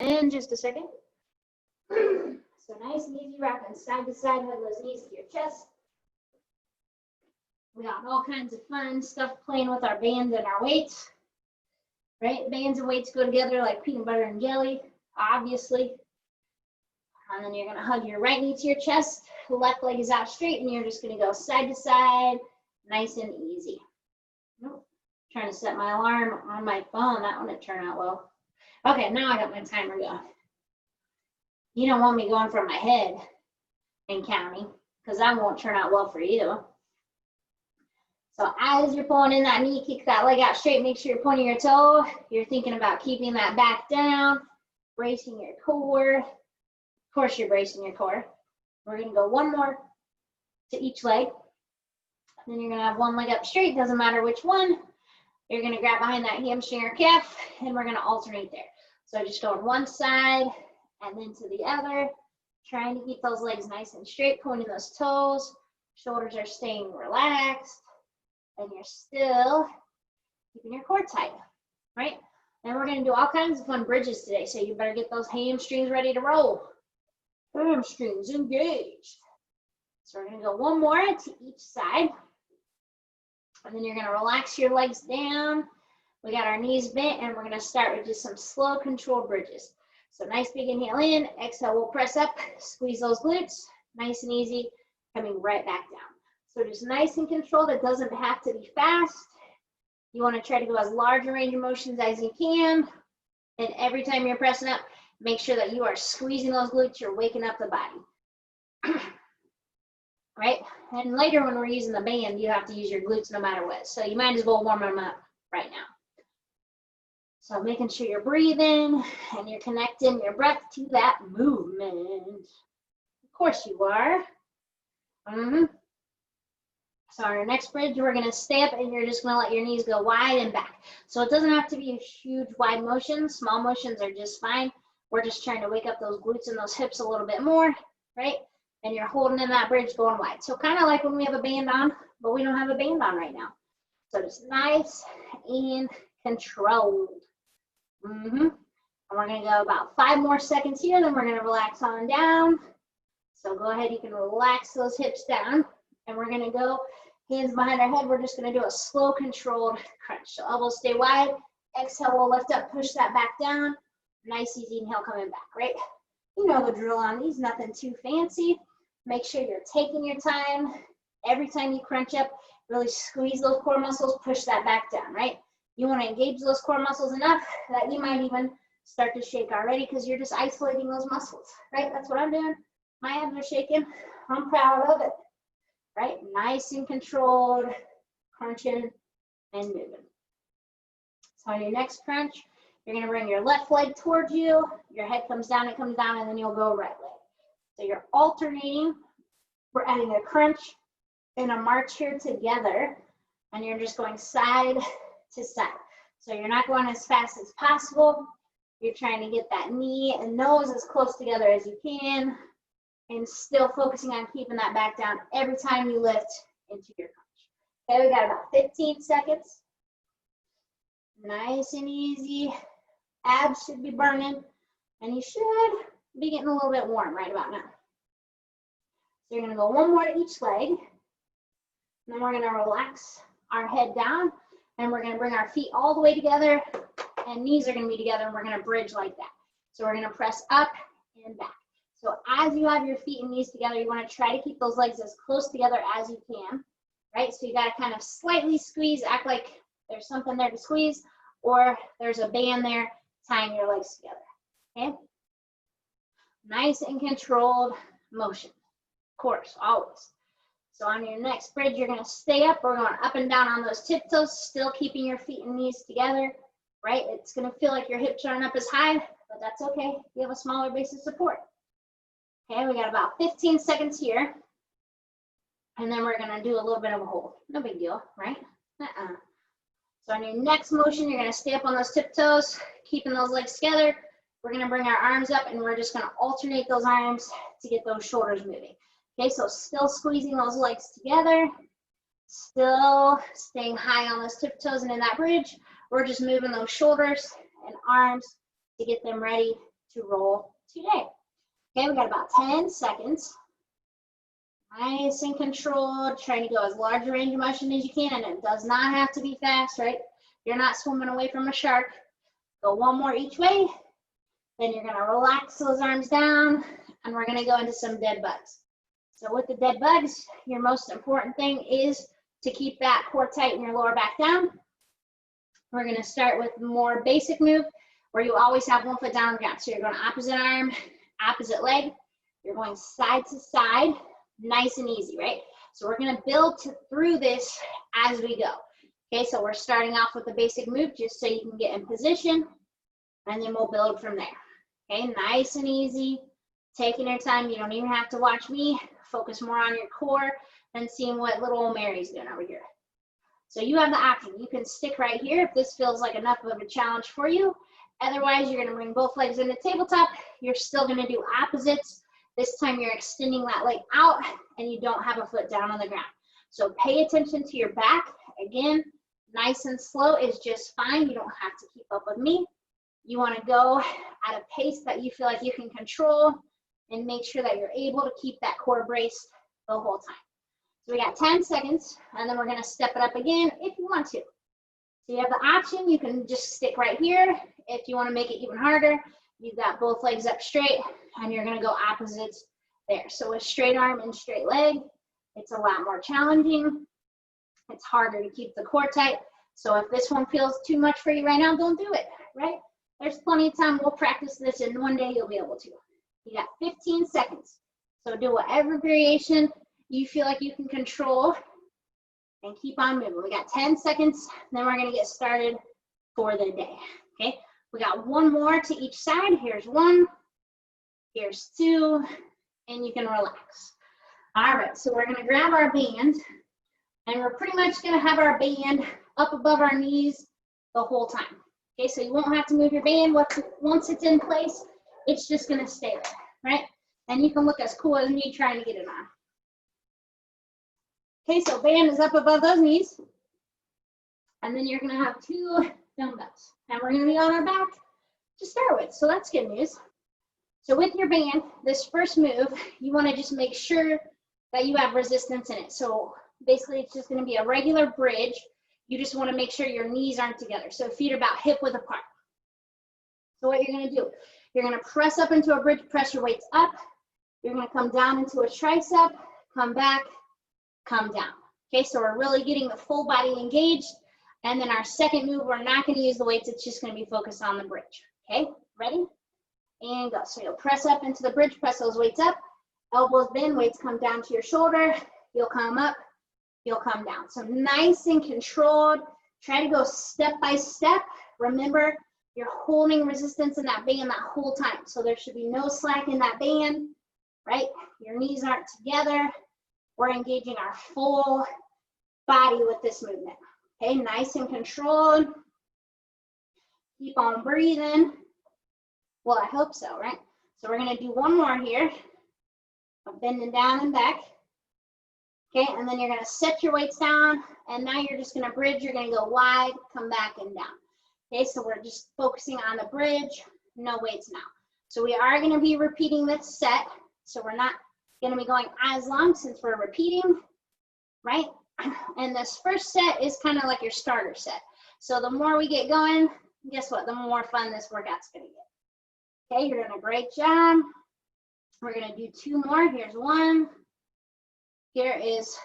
in just a second. So nice and easy, rocking side to side, hug those knees to your chest. We got all kinds of fun stuff playing with our bands and our weights, right? Bands and weights go together like peanut butter and jelly, obviously. And then you're gonna hug your right knee to your chest, left leg is out straight, and you're just gonna go side to side, nice and easy. Nope. Trying to set my alarm on my phone, that wouldn't turn out well. Okay, now I got my timer going. You don't want me going from my head and counting, because that won't turn out well for you. So as you're pulling in that knee, kick that leg out straight, make sure you're pointing your toe. You're thinking about keeping that back down, bracing your core. Of course you're bracing your core. We're gonna go one more to each leg. Then you're gonna have one leg up straight, doesn't matter which one. You're gonna grab behind that hamstring or calf, and we're gonna alternate there. So just going one side and then to the other, trying to keep those legs nice and straight, pointing those toes. Shoulders are staying relaxed, and you're still keeping your core tight, right? And we're gonna do all kinds of fun bridges today, so you better get those hamstrings ready to roll. Hamstrings engaged. So we're gonna go one more to each side. And then you're gonna relax your legs down. We got our knees bent, and we're gonna start with just some slow controlled bridges. So nice big inhale in, exhale, we'll press up, squeeze those glutes, nice and easy, coming right back down. So just nice and controlled, it doesn't have to be fast. You wanna try to go as large a range of motions as you can. And every time you're pressing up, make sure that you are squeezing those glutes, you're waking up the body. Right? And later when we're using the band, you have to use your glutes no matter what. So you might as well warm them up right now. So making sure you're breathing and you're connecting your breath to that movement. Of course you are. So on our next bridge, we're gonna stay up and you're just gonna let your knees go wide and back. So it doesn't have to be a huge wide motion. Small motions are just fine. We're just trying to wake up those glutes and those hips a little bit more, right? And you're holding in that bridge going wide. So kind of like when we have a band on, but we don't have a band on right now. So just nice and controlled. And we're gonna go about 5 more seconds here, then we're gonna relax on down. So go ahead, you can relax those hips down. And we're gonna go hands behind our head. We're just gonna do a slow controlled crunch. So elbows stay wide, exhale, we'll lift up, push that back down. Nice easy inhale coming back, right? You know the drill on these, nothing too fancy. Make sure you're taking your time. Every time you crunch up, really squeeze those core muscles, push that back down, right? You want to engage those core muscles enough that you might even start to shake already because you're just isolating those muscles, right? That's what I'm doing. My abs are shaking. I'm proud of it, right? Nice and controlled, crunching and moving. So on your next crunch, you're going to bring your left leg towards you. Your head comes down, it comes down, and then you'll go right leg. So you're alternating. We're adding a crunch and a march here together, and you're just going side to side. So you're not going as fast as possible. You're trying to get that knee and nose as close together as you can, and still focusing on keeping that back down every time you lift into your crunch. Okay, we got about 15 seconds. Nice and easy. Abs should be burning, and you should be getting a little bit warm right about now. So you're gonna go one more to each leg. And then we're gonna relax our head down, and we're gonna bring our feet all the way together, and knees are gonna be together, and we're gonna bridge like that. So we're gonna press up and back. So as you have your feet and knees together, you wanna try to keep those legs as close together as you can, right? So you gotta kind of slightly squeeze, act like there's something there to squeeze, or there's a band there tying your legs together, okay? Nice and controlled motion, of course, always. So on your next bridge, you're gonna stay up. We're going up and down on those tiptoes, still keeping your feet and knees together, right? It's gonna feel like your hips aren't up as high, but that's okay. You have a smaller base of support. Okay, we got about 15 seconds here. And then we're gonna do a little bit of a hold. No big deal, right? So on your next motion, you're gonna stay up on those tiptoes, keeping those legs together. We're gonna bring our arms up, and we're just gonna alternate those arms to get those shoulders moving. Okay, so still squeezing those legs together, still staying high on those tiptoes and in that bridge. We're just moving those shoulders and arms to get them ready to roll today. Okay, we got about 10 seconds. Nice and controlled, trying to go as large a range of motion as you can, and it does not have to be fast, right? You're not swimming away from a shark. Go one more each way, then you're gonna relax those arms down, and we're gonna go into some dead bugs. So with the dead bugs, your most important thing is to keep that core tight and your lower back down. We're gonna start with more basic move, where you always have one foot down on the ground. So you're going opposite arm, opposite leg. You're going side to side, nice and easy, right? So we're going to build through this as we go. Okay, so we're starting off with the basic move just so you can get in position, and then we'll build from there. Okay, nice and easy, taking your time. You don't even have to watch me. Focus more on your core than seeing what little old Mary's doing over here. So you have the option. You can stick right here if this feels like enough of a challenge for you. Otherwise, you're going to bring both legs into tabletop. You're still going to do opposites. This time you're extending that leg out and you don't have a foot down on the ground. So pay attention to your back. Again, nice and slow is just fine. You don't have to keep up with me. You want to go at a pace that you feel like you can control and make sure that you're able to keep that core braced the whole time. So we got 10 seconds, and then we're going to step it up again if you want to. So you have the option, you can just stick right here. If you want to make it even harder, you've got both legs up straight, and you're going to go opposites there. So with straight arm and straight leg, it's a lot more challenging. It's harder to keep the core tight. So if this one feels too much for you right now, don't do it, right? There's plenty of time. We'll practice this, and one day you'll be able to. You got 15 seconds. So do whatever variation you feel like you can control, and keep on moving. We got 10 seconds, then we're gonna get started for the day, okay? We got one more to each side. Here's one, here's two, and you can relax. All right, so we're gonna grab our band, and we're pretty much gonna have our band up above our knees the whole time. Okay, so you won't have to move your band. Once it's in place, it's just gonna stay there, right? And you can look as cool as me trying to get it on. Okay, so band is up above those knees. And then you're gonna have two dumbbells. And we're gonna be on our back to start with, so that's good news. So with your band, this first move, you wanna just make sure that you have resistance in it. So basically it's just gonna be a regular bridge. You just wanna make sure your knees aren't together. So feet are about hip width apart. So what you're gonna do, you're gonna press up into a bridge, press your weights up. You're gonna come down into a tricep, come back, come down. Okay, so we're really getting the full body engaged. And then our second move, we're not gonna use the weights, it's just gonna be focused on the bridge. Okay, ready? And go. So you'll press up into the bridge, press those weights up, elbows bend, weights come down to your shoulder, you'll come up, you'll come down. So nice and controlled. Try to go step by step. Remember, you're holding resistance in that band that whole time. So there should be no slack in that band, right? Your knees aren't together. We're engaging our full body with this movement. Okay, nice and controlled. Keep on breathing. Well, I hope so, right? So we're gonna do one more here. Bending down and back. Okay, and then you're gonna set your weights down, and now you're just gonna bridge. You're gonna go wide, come back and down. Okay, so we're just focusing on the bridge, no weights now. So we are gonna be repeating this set, so we're not gonna be going as long since we're repeating, right? And this first set is kind of like your starter set. So the more we get going, guess what? The more fun this workout's gonna get. Okay, you're doing a great job. We're gonna do two more. Here's one. Here is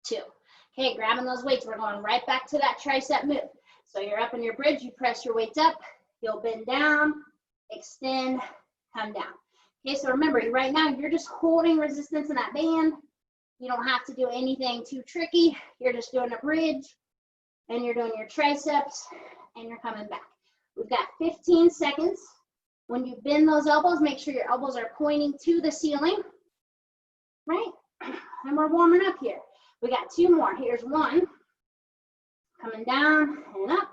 two. Okay, grabbing those weights. We're going right back to that tricep move. So you're up in your bridge, you press your weights up, you'll bend down, extend, come down. Okay, so remember, right now you're just holding resistance in that band. You don't have to do anything too tricky. You're just doing a bridge, and you're doing your triceps, and you're coming back. We've got 15 seconds. When you bend those elbows, make sure your elbows are pointing to the ceiling, right? And we're warming up here. We got two more. Here's one. Coming down and up.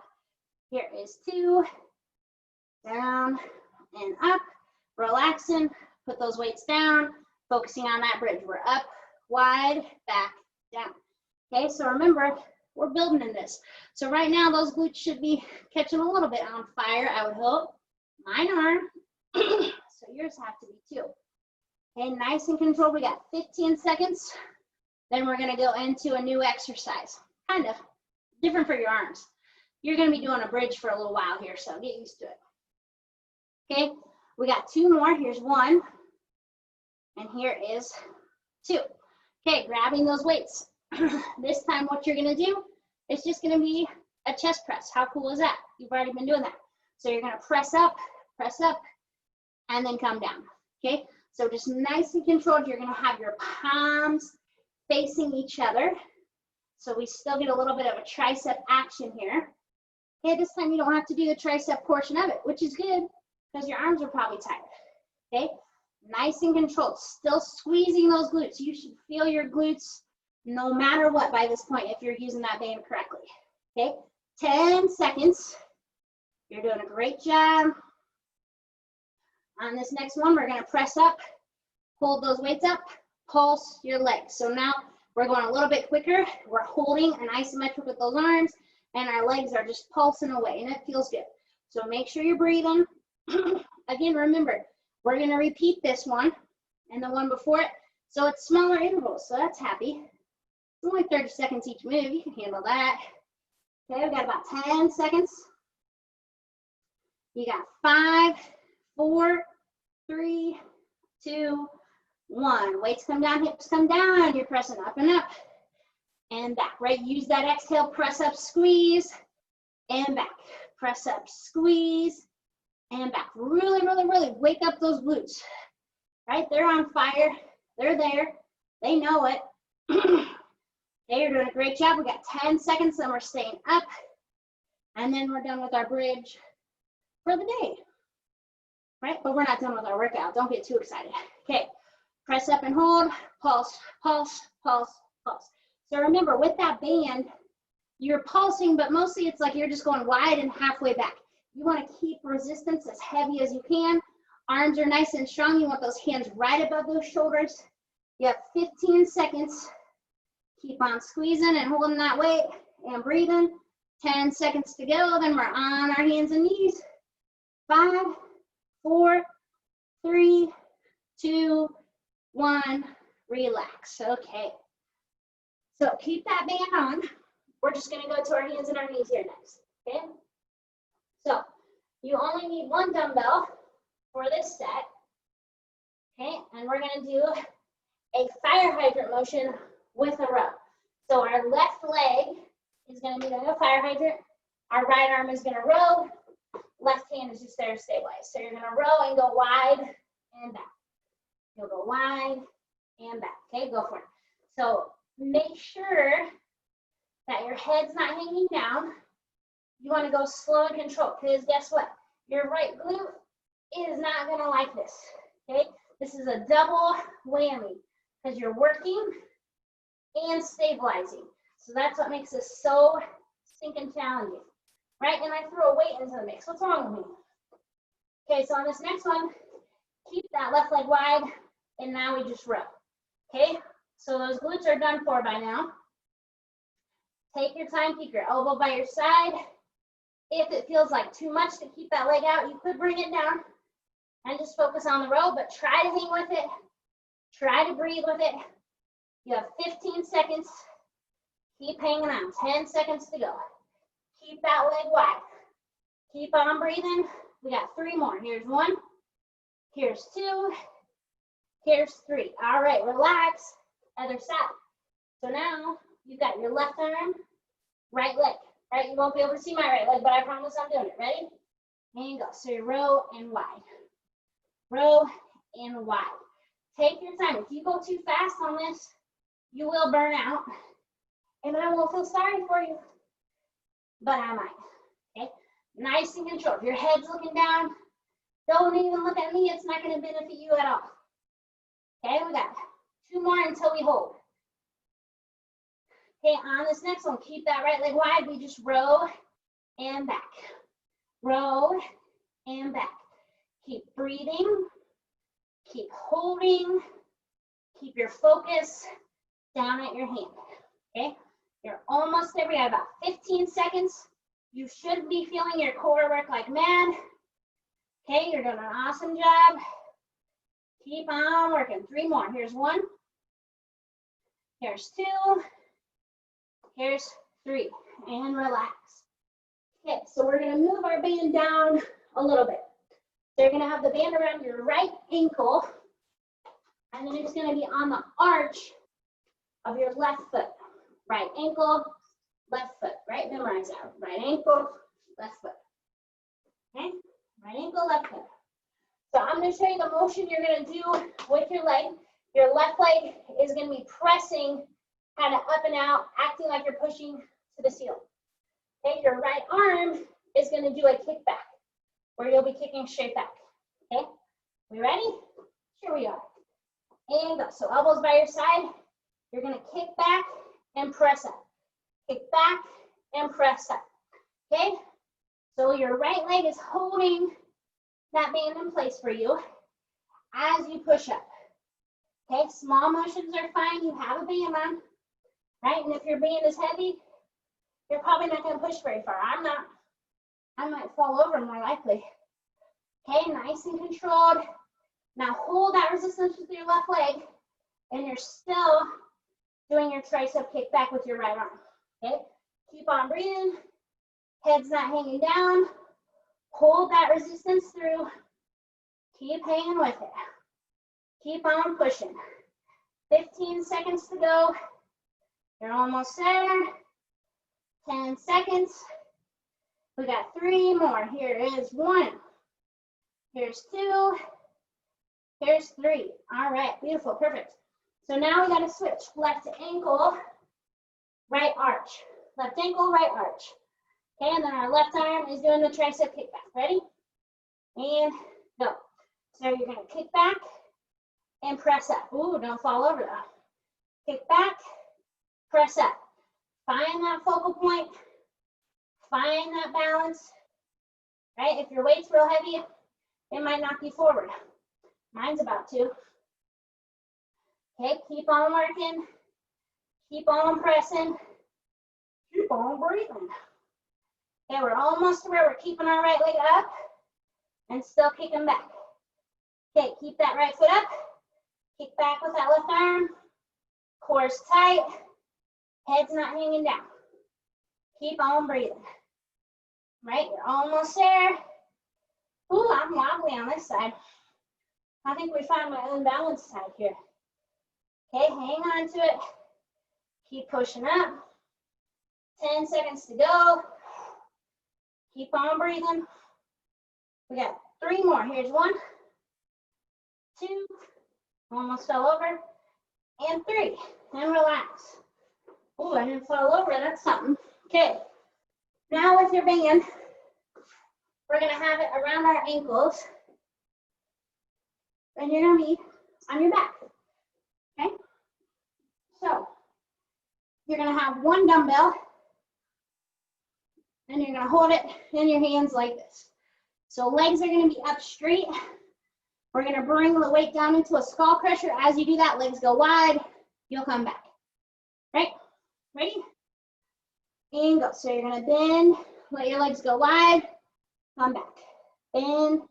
Here is two. Down and up. Relaxing. Put those weights down. Focusing on that bridge. We're up, wide, back, down. Okay, so remember, we're building in this. So right now, those glutes should be catching a little bit on fire, I would hope. Mine are. So yours have to be too. Okay, nice and controlled. We got 15 seconds. Then we're gonna go into a new exercise. Kind of different for your arms. You're gonna be doing a bridge for a little while here, so get used to it. Okay, we got 2 more. Here's 1, and here is 2. Okay, grabbing those weights. This time what you're gonna do is just gonna be a chest press. How cool is that? You've already been doing that. So you're gonna press up, and then come down, okay? So just nice and controlled. You're gonna have your palms facing each other. So we still get a little bit of a tricep action here. Okay, this time you don't have to do the tricep portion of it, which is good because your arms are probably tired, okay? Nice and controlled, still squeezing those glutes. You should feel your glutes no matter what by this point if you're using that band correctly, okay? 10 seconds. You're doing a great job. On this next one, we're gonna press up, hold those weights up, pulse your legs. So now we're going a little bit quicker. We're holding an isometric with those arms, and our legs are just pulsing away, and it feels good. So make sure you're breathing. Again, remember, we're gonna repeat this one and the one before it. So it's smaller intervals, so that's happy. It's only 30 seconds each move. You can handle that. Okay, we've got about 10 seconds. You got 5, 4, 3, 2, 1. Weights come down, hips come down. You're pressing up and up and back, right? Use that exhale, press up, squeeze, and back. Press up, squeeze, and back. Really, really, really wake up those glutes, right? They're on fire. They're there. They know it. Okay, you're doing a great job. We got 10 seconds, then we're staying up, and then we're done with our bridge for the day, right? But we're not done with our workout. Don't get too excited. Okay, press up and hold, pulse, pulse, pulse, pulse. So remember, with that band, you're pulsing, but mostly it's like you're just going wide and halfway back. You want to keep resistance as heavy as you can. Arms are nice and strong. You want those hands right above those shoulders. You have 15 seconds. Keep on squeezing and holding that weight and breathing. 10 seconds to go, then we're on our hands and knees. 5, 4, 3, 2, 1, relax. Okay. So keep that band on. We're just gonna go to our hands and our knees here next, okay? So you only need 1 dumbbell for this set, okay? And we're gonna do a fire hydrant motion with a row. So our left leg is gonna be like a fire hydrant. Our right arm is gonna row. Left hand is just there to stabilize. So you're gonna row and go wide and back. You'll go wide and back, okay? Go for it. So make sure that your head's not hanging down. You wanna go slow and controlled, because guess what? Your right glute is not gonna like this, okay? This is a double whammy, because you're working and stabilizing. So that's what makes this so stinking challenging, right? And I threw a weight into the mix. What's wrong with me? Okay, so on this next one, keep that left leg wide, and now we just row, okay? So those glutes are done for by now. Take your time, keep your elbow by your side. If it feels like too much to keep that leg out, you could bring it down and just focus on the row, but try to hang with it. Try to breathe with it. You have 15 seconds. Keep hanging on. 10 seconds to go. Keep that leg wide. Keep on breathing. We got 3 more. Here's 1. Here's 2. Here's 3. All right, relax. Other side. So now you've got your left arm, right leg. Right, you won't be able to see my right leg, but I promise I'm doing it. Ready? And go. So you row and wide. Row and wide. Take your time. If you go too fast on this, you will burn out. And I won't feel sorry for you. But I might. Okay? Nice and controlled. If your head's looking down, don't even look at me. It's not going to benefit you at all. Okay, we got 2 more until we hold. Okay, on this next one, keep that right leg wide. We just row and back. Row and back. Keep breathing. Keep holding. Keep your focus down at your hand. Okay, you're almost there. We got about 15 seconds. You should be feeling your core work like mad. Okay, you're doing an awesome job. Keep on working. 3 more. Here's 1. Here's 2. Here's 3. And relax. Okay, so we're going to move our band down a little bit. So you're going to have the band around your right ankle, and then it's going to be on the arch of your left foot. Right ankle, left foot, right? Memorize that. Right ankle, left foot. Okay? Right ankle, left foot. So I'm going to show you the motion you're going to do with your leg. Your left leg is going to be pressing kind of up and out, acting like you're pushing to the ceiling. Okay? Your right arm is going to do a kickback, where you'll be kicking straight back. Okay? We ready? Here we are. And go. So elbows by your side. You're going to kick back and press up. Kick back and press up. Okay? So your right leg is holding that band in place for you as you push up. Okay? Small motions are fine. You have a band on. Right? And if your band is heavy, you're probably not going to push very far. I'm not. I might fall over more likely. Okay? Nice and controlled. Now hold that resistance with your left leg, and you're still doing your tricep kick back with your right arm. Okay? Keep on breathing. Head's not hanging down. Hold that resistance through. Keep hanging with it. Keep on pushing. 15 seconds to go. You're almost there. 10 seconds. We got 3 more. Here is 1. Here's 2. Here's 3. All right, beautiful, perfect. So now we got to switch. Left ankle, right arch. Left ankle, right arch. Okay, and then our left arm is doing the tricep kickback. Ready? And go. So you're going to kick back and press up. Ooh, don't fall over though. Kick back, press up. Find that focal point. Find that balance. Right? If your weight's real heavy, it might knock you forward. Mine's about to. Okay, keep on working. Keep on pressing. Keep on breathing. Okay, we're almost to where we're keeping our right leg up and still kicking back. Okay, keep that right foot up. Kick back with that left arm. Core's tight. Head's not hanging down. Keep on breathing. Right, you're almost there. Ooh, I'm wobbly on this side. I think we found my unbalanced side here. Okay, hang on to it. Keep pushing up. 10 seconds to go. Keep on breathing. We got 3 more. Here's 1, 2, almost fell over, and 3. And relax. Oh, I didn't fall over. That's something. Okay. Now with your band, we're going to have it around our ankles. And you're going to be on your back. Okay? So, you're going to have 1 dumbbell. And you're going to hold it in your hands like this. So legs are going to be up straight. We're going to bring the weight down into a skull crusher. As you do that, legs go wide. You'll come back. Right? Ready? And go. So you're going to bend. Let your legs go wide. Come back. Bend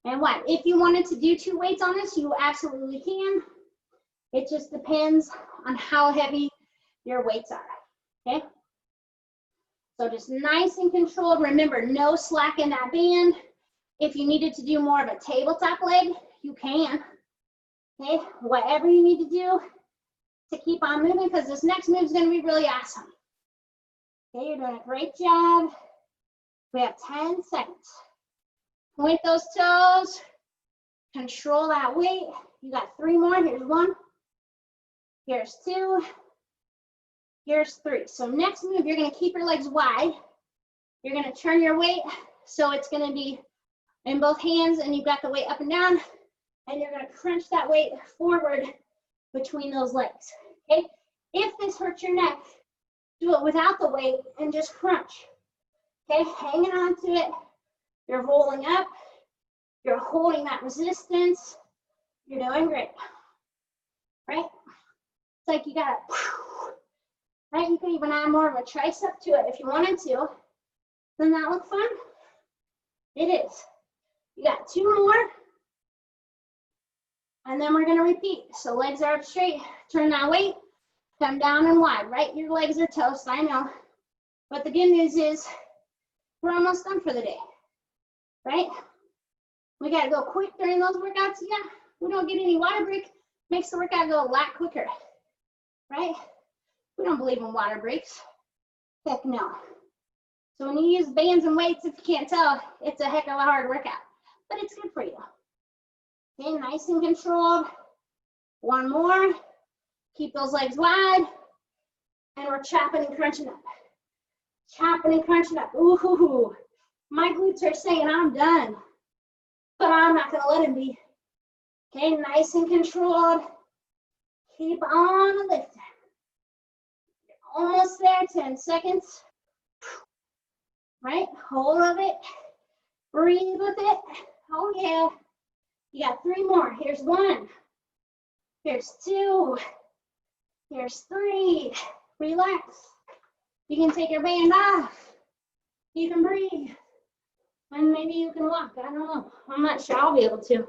and wide. If you wanted to do 2 weights on this, you absolutely can. It just depends on how heavy your weights are. Okay? So just nice and controlled. Remember, no slack in that band. If you needed to do more of a tabletop leg, you can. Okay, whatever you need to do to keep on moving, because this next move is going to be really awesome. Okay, you're doing a great job. We have 10 seconds. Point those toes. Control that weight. You got 3 more. Here's 1. Here's 2. Here's 3. So next move, you're going to keep your legs wide. You're going to turn your weight so it's going to be in both hands, and you've got the weight up and down, and you're going to crunch that weight forward between those legs. Okay? If this hurts your neck, do it without the weight and just crunch. Okay? Hanging on to it. You're rolling up. You're holding that resistance. You're doing great. Right? It's like you got to. Right, you could even add more of a tricep to it if you wanted to. Doesn't that look fun? It is. You got 2 more. And then we're gonna repeat. So legs are up straight, turn that weight, come down and wide, right? Your legs are toast, I know. But the good news is we're almost done for the day, right? We gotta go quick during those workouts. Yeah, we don't get any water break, makes the workout go a lot quicker, right? We don't believe in water breaks. Heck no. So when you use bands and weights, if you can't tell, it's a heck of a hard workout, but it's good for you. Okay, nice and controlled. 1 more. Keep those legs wide. And we're chopping and crunching up. Chopping and crunching up. Ooh, my glutes are saying I'm done, but I'm not gonna let them be. Okay, nice and controlled. Keep on lifting. Almost there, 10 seconds. Right, hold of it. Breathe with it. Oh yeah. You got 3 more. Here's 1. Here's 2. Here's 3. Relax. You can take your band off. You can breathe. And maybe you can walk. I don't know. I'm not sure I'll be able to.